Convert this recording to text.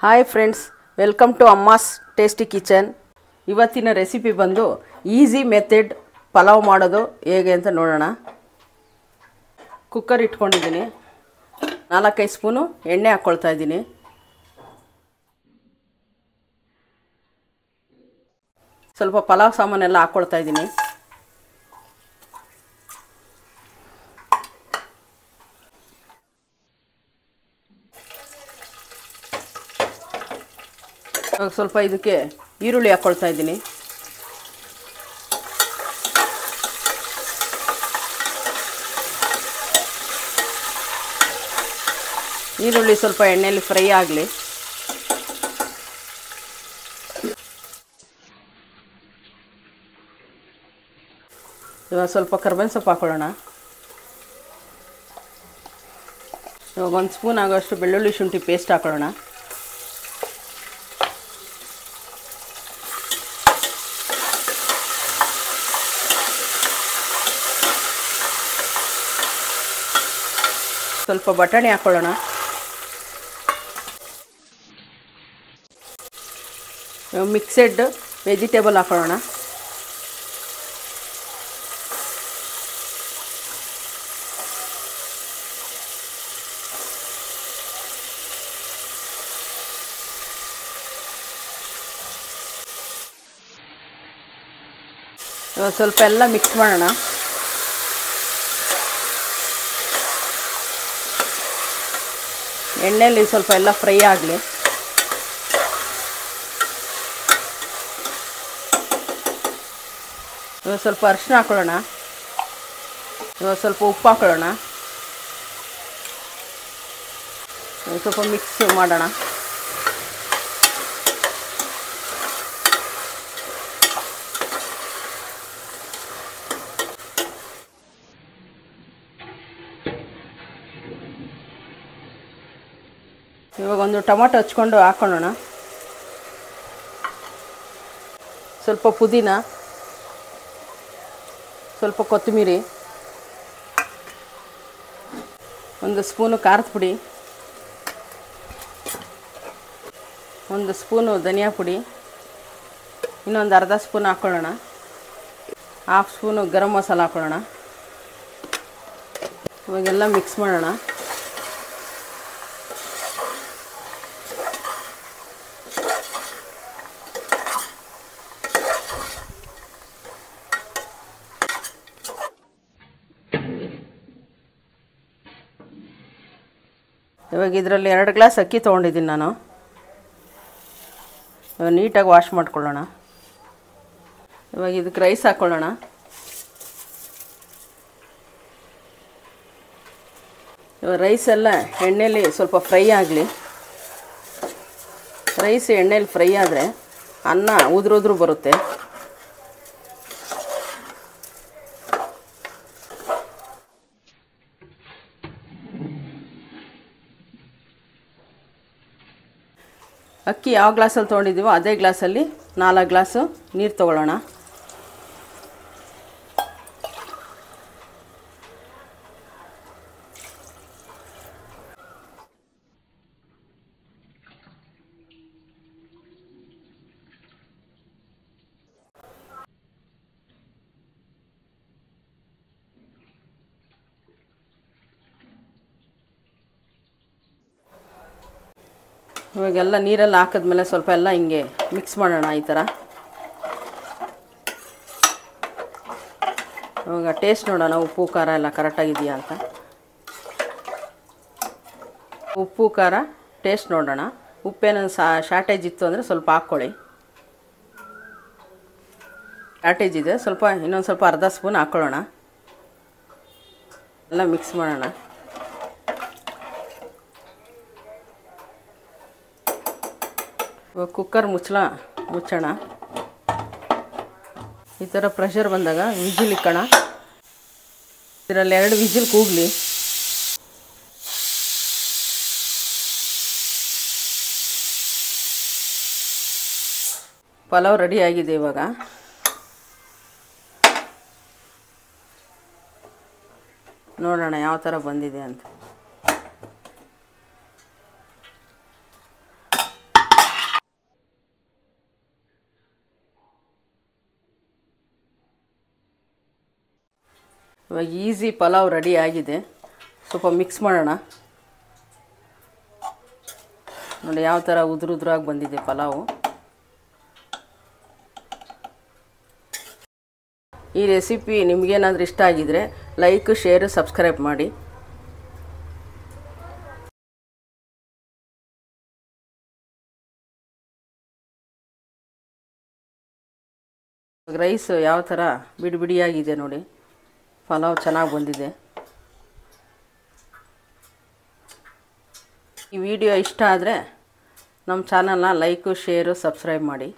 Hi friends, welcome to Amma's tasty kitchen. ಇವತ್ತಿನ recipe ಬಂದು easy method pulao ಮಾಡೋದು ಹೇಗೆ ಅಂತ ನೋಡೋಣ. ಕುಕ್ಕರ್ ಇಟ್ಕೊಂಡಿದ್ದೀನಿ. 4-5 ಸ್ಪೂನು ಎಣ್ಣೆ ಹಾಕ್ಕೊಳ್ತಾ ಇದ್ದೀನಿ. ಸ್ವಲ್ಪ ಪಲಾವ್ ಸಾಮಾನೆಲ್ಲ ಹಾಕ್ಕೊಳ್ತಾ ಇದ್ದೀನಿ. ಸ್ವಲ್ಪ ಇದಕ್ಕೆ ಈರುಳ್ಳಿ ಹಾಕ್ಕೊಳ್ತಾ ಇದ್ದೀನಿ. ಈರುಳ್ಳಿ ಸ್ವಲ್ಪ ಎಣ್ಣೆಯಲ್ಲಿ ಫ್ರೈ ಆಗಲಿ. ಇವಾಗ ಸ್ವಲ್ಪ ಕರ್ಬೇವಿನ ಸೊಪ್ಪು ಹಾಕೊಳ್ಳೋಣ. ಇವಾಗ 1 ಸ್ಪೂನ್ ಆಗೋಷ್ಟು ಬೆಳ್ಳುಳ್ಳಿ ಶುಂಠಿ ಪೇಸ್ಟ್ ಹಾಕೊಳ್ಳೋಣ. ಸ್ವಲ್ಪ ಬಟಾಣಿ ಹಾಕ್ಕೊಳ್ಳೋಣ. ಮಿಕ್ಸೆಡ್ ವೆಜಿಟೇಬಲ್ ಹಾಕ್ಕೊಳ್ಳೋಣ. ಇವಾಗ ಸ್ವಲ್ಪ ಎಲ್ಲ ಮಿಕ್ಸ್ ಮಾಡೋಣ. ಎಣ್ಣೆಯಲ್ಲಿ ಸ್ವಲ್ಪ ಎಲ್ಲ ಫ್ರೈ ಆಗಲಿ. ಇವಾಗ ಸ್ವಲ್ಪ ಅರಿಶಿನ ಹಾಕೊಳ್ಳೋಣ. ಇವಾಗ ಸ್ವಲ್ಪ ಉಪ್ಪು ಹಾಕೊಳ್ಳೋಣ. ಸ್ವಲ್ಪ ಮಿಕ್ಸ್ ಮಾಡೋಣ. ಇವಾಗ ಒಂದು ಟೊಮಾಟೊ ಹಚ್ಕೊಂಡು ಹಾಕೊಳ್ಳೋಣ. ಸ್ವಲ್ಪ ಪುದೀನ, ಸ್ವಲ್ಪ ಕೊತ್ತಂಬರಿ, 1 ಸ್ಪೂನು ಖಾರದ ಪುಡಿ, 1 ಸ್ಪೂನು ಧನಿಯಾ ಪುಡಿ, ಇನ್ನೊಂದು ಅರ್ಧ ಸ್ಪೂನ್ ಹಾಕ್ಕೊಳ್ಳೋಣ. 1/2 ಸ್ಪೂನು ಗರಂ ಮಸಾಲ ಹಾಕ್ಕೊಳ್ಳೋಣ. ಇವಾಗೆಲ್ಲ ಮಿಕ್ಸ್ ಮಾಡೋಣ. ಇವಾಗ ಇದರಲ್ಲಿ 2 ಗ್ಲಾಸ್ ಅಕ್ಕಿ ತೊಗೊಂಡಿದ್ದೀನಿ ನಾನು. ಇವಾಗ ನೀಟಾಗಿ ವಾಶ್ ಮಾಡ್ಕೊಳ್ಳೋಣ. ಇವಾಗ ಇದಕ್ಕೆ ರೈಸ್ ಹಾಕ್ಕೊಳ್ಳೋಣ. ಇವಾಗ ರೈಸ್ ಎಲ್ಲ ಎಣ್ಣೆಯಲ್ಲಿ ಸ್ವಲ್ಪ ಫ್ರೈ ಆಗಲಿ. ರೈಸ್ ಎಣ್ಣೆಯಲ್ಲಿ ಫ್ರೈ ಆದರೆ ಅನ್ನ ಉದುರು ಬರುತ್ತೆ. ಅಕ್ಕಿ ಯಾವ ಗ್ಲಾಸಲ್ಲಿ ತೊಗೊಂಡಿದ್ದೀವೋ ಅದೇ ಗ್ಲಾಸಲ್ಲಿ 4 ಗ್ಲಾಸು ನೀರು ತೊಗೊಳ್ಳೋಣ. ಇವಾಗೆಲ್ಲ ನೀರೆಲ್ಲ ಹಾಕಿದ್ಮೇಲೆ ಸ್ವಲ್ಪ ಎಲ್ಲ ಹಿಂಗೆ ಮಿಕ್ಸ್ ಮಾಡೋಣ ಈ ಥರ. ಇವಾಗ ಟೇಸ್ಟ್ ನೋಡೋಣ, ಉಪ್ಪು ಖಾರ ಎಲ್ಲ ಕರೆಕ್ಟಾಗಿದೆಯಾ ಅಂತ. ಉಪ್ಪು ಖಾರ ಟೇಸ್ಟ್ ನೋಡೋಣ. ಉಪ್ಪೇನು ಶಾರ್ಟೇಜ್ ಇತ್ತು ಅಂದರೆ ಸ್ವಲ್ಪ ಹಾಕ್ಕೊಳ್ಳಿ. ಶಾರ್ಟೇಜ್ ಇದೆ, ಸ್ವಲ್ಪ ಇನ್ನೊಂದು ಸ್ವಲ್ಪ ಅರ್ಧ ಸ್ಪೂನ್ ಹಾಕ್ಕೊಳ್ಳೋಣ. ಎಲ್ಲ ಮಿಕ್ಸ್ ಮಾಡೋಣ. ಇವಾಗ ಕುಕ್ಕರ್ ಮುಚ್ಚೋಣ. ಈ ಥರ ಪ್ರೆಷರ್ ಬಂದಾಗ ವಿಜಿಲ್ ಇಕ್ಕೋಣ. ಇದರಲ್ಲಿ 2 ವಿಜಿಲ್ ಕೂಗಲಿ. ಪಲಾವ್ ರೆಡಿ ಆಗಿದೆ. ಇವಾಗ ನೋಡೋಣ ಯಾವ ಥರ ಬಂದಿದೆ ಅಂತ. ಇವಾಗ ಈಸಿ ಪಲಾವ್ ರೆಡಿ ಆಗಿದೆ. ಸ್ವಲ್ಪ ಮಿಕ್ಸ್ ಮಾಡೋಣ. ನೋಡಿ ಯಾವ ಥರ ಉದುರಾಗಿ ಬಂದಿದೆ ಪಲಾವು. ಈ ರೆಸಿಪಿ ನಿಮಗೇನಾದರೂ ಇಷ್ಟ ಆಗಿದರೆ ಲೈಕ್, ಶೇರ್, ಸಬ್ಸ್ಕ್ರೈಬ್ ಮಾಡಿ. ರೈಸ್ ಯಾವ ಥರ ಬಿಡಿ ಬಿಡಿಯಾಗಿದೆ ನೋಡಿ. ಪಲಾವ್ ಚೆನ್ನಾಗಿ ಬಂದಿದೆ. ಈ ವಿಡಿಯೋ ಇಷ್ಟ ಆದರೆ ನಮ್ಮ ಚಾನಲ್ನ ಲೈಕು, ಶೇರು, ಸಬ್ಸ್ಕ್ರೈಬ್ ಮಾಡಿ.